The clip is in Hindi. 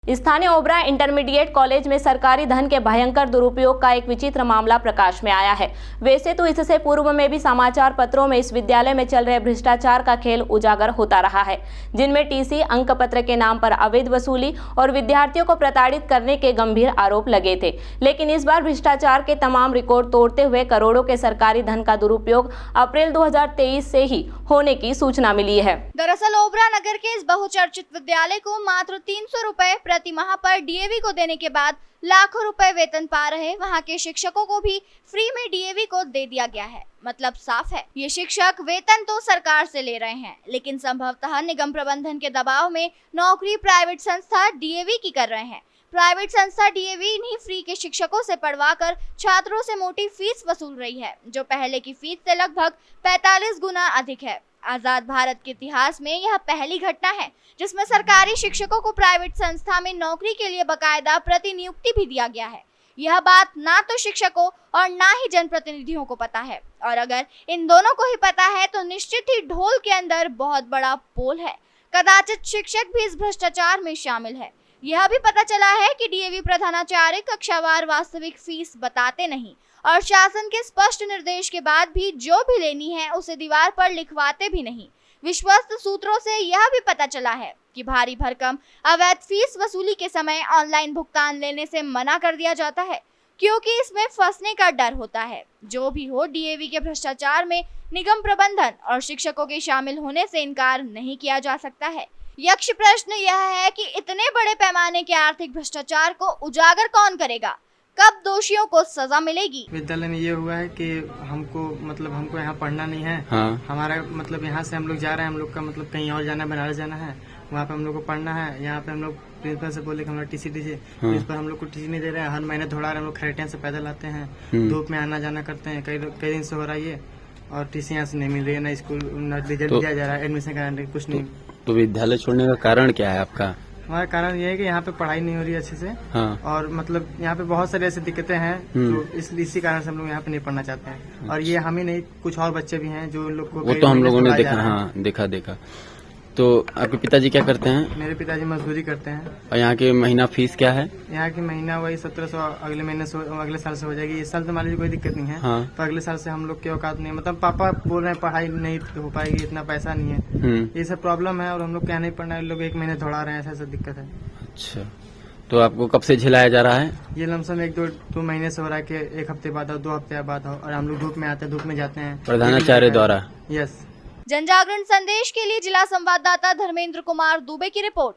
स्थानीय ओबरा इंटरमीडिएट कॉलेज में सरकारी धन के भयंकर दुरुपयोग का एक विचित्र मामला प्रकाश में आया है। वैसे तो इससे पूर्व में भी समाचार पत्रों में इस विद्यालय में चल रहे भ्रष्टाचार का खेल उजागर होता रहा है, जिनमें टीसी, अंक पत्र के नाम पर अवैध वसूली और विद्यार्थियों को प्रताड़ित करने के गंभीर आरोप लगे थे। लेकिन इस बार भ्रष्टाचार के तमाम रिकॉर्ड तोड़ते हुए करोड़ों के सरकारी धन का दुरुपयोग अप्रैल 2023 से ही होने की सूचना मिली है। दरअसल ओबरा नगर के इस बहुचर्चित विद्यालय को मात्र 300 रुपए प्रति माह पर डीएवी को देने के बाद लाखों रुपए वेतन पा रहे वहां के शिक्षकों को भी फ्री में डीएवी को दे दिया गया है। मतलब साफ है, ये शिक्षक वेतन तो सरकार से ले रहे हैं, लेकिन संभवतः निगम प्रबंधन के दबाव में नौकरी प्राइवेट संस्था डीएवी की कर रहे हैं। प्राइवेट संस्था डीएवी इन्हीं फ्री के शिक्षकों से पढ़वाकर छात्रों से मोटी फीस वसूल रही है, जो पहले की फीस से लगभग 45 गुना अधिक है। आजाद भारत के इतिहास में यह पहली घटना है जिसमें सरकारी शिक्षकों को प्राइवेट संस्था में नौकरी के लिए बकायदा प्रतिनियुक्ति भी दिया गया है। यह बात ना तो शिक्षकों और ना ही जनप्रतिनिधियों को पता है, और अगर इन दोनों को ही पता है तो निश्चित ही ढोल के अंदर बहुत बड़ा पोल है। कदाचित शिक्षक भी इस भ्रष्टाचार में शामिल है। यह भी पता चला है कि डीएवी प्रधानाचार्य कक्षावार वास्तविक फीस बताते नहीं और शासन के स्पष्ट निर्देश के बाद भी जो भी लेनी है उसे दीवार पर लिखवाते भी नहीं। विश्वस्त सूत्रों से यह भी पता चला है कि भारी भरकम अवैध फीस वसूली के समय ऑनलाइन भुगतान लेने से मना कर दिया जाता है, क्योंकि इसमें फंसने का डर होता है। जो भी हो, डीएवी के भ्रष्टाचार में निगम प्रबंधन और शिक्षकों के शामिल होने से इनकार नहीं किया जा सकता है। यक्ष प्रश्न यह है कि इतने बड़े पैमाने के आर्थिक भ्रष्टाचार को उजागर कौन करेगा? कब दोषियों को सजा मिलेगी? विद्यालय में ये हुआ है कि हमको यहाँ पढ़ना नहीं है। हाँ। हमारा यहाँ से हम लोग जा रहे हैं, हम लोग का कहीं और जाना है, बनारस जाना है, वहाँ पे हम लोग को पढ़ना है। यहाँ पे हम लोग प्रिंसिपल से बोले कि हम लोग टीसी दीजिए। प्रिंसिपल हम लोग को टीसी नहीं दे रहे हैं। हर महीने थोड़ा हम लोग खरेटिया से पैदल आते हैं, धूप में आना जाना करते हैं। कई दिन से हो रहा है ये, और टीसी यहाँ से नहीं मिल रही है, ना स्कूल न रिजल्ट दिया जा रहा है, एडमिशन कराने कुछ नहीं। तो विद्यालय छोड़ने का कारण क्या है आपका? हमारा कारण ये है कि यहाँ पे पढ़ाई नहीं हो रही है अच्छे से। हाँ। और यहाँ पे बहुत सारी ऐसी दिक्कतें हैं जो इसी कारण से हम लोग यहाँ पे नहीं पढ़ना चाहते हैं। और ये हम ही नहीं, कुछ और बच्चे भी हैं जो लोग को वो तो हम लोगों ने देखा। हाँ, देखा। तो आपके पिताजी क्या करते हैं? मेरे पिताजी मजदूरी करते हैं। और यहाँ की महीना फीस क्या है? यहाँ की महीना वही 1700 अगले साल से हो जाएगी। इस साल तो मान लीजिए कोई दिक्कत नहीं है। हाँ। तो अगले साल से हम लोग की औकात नहीं, मतलब पापा बोल रहे हैं पढ़ाई नहीं हो पाएगी, इतना पैसा नहीं है। ये सब प्रॉब्लम है और हम लोग क्या नहीं पढ़ना है। लोग एक महीने दौड़ा रहे हैं, ऐसा दिक्कत है। अच्छा, तो आपको कब से झिलाया जा रहा है? ये लमसम 1-2 महीने से हो रहा है कि 1 हफ्ते बाद हो, 2 हफ्ते बाद हो, और हम लोग धूप में आते हैं, धूप में जाते हैं प्रधानाचार्य द्वारा। यस। जनजागरण संदेश के लिए जिला संवाददाता धर्मेंद्र कुमार दुबे की रिपोर्ट।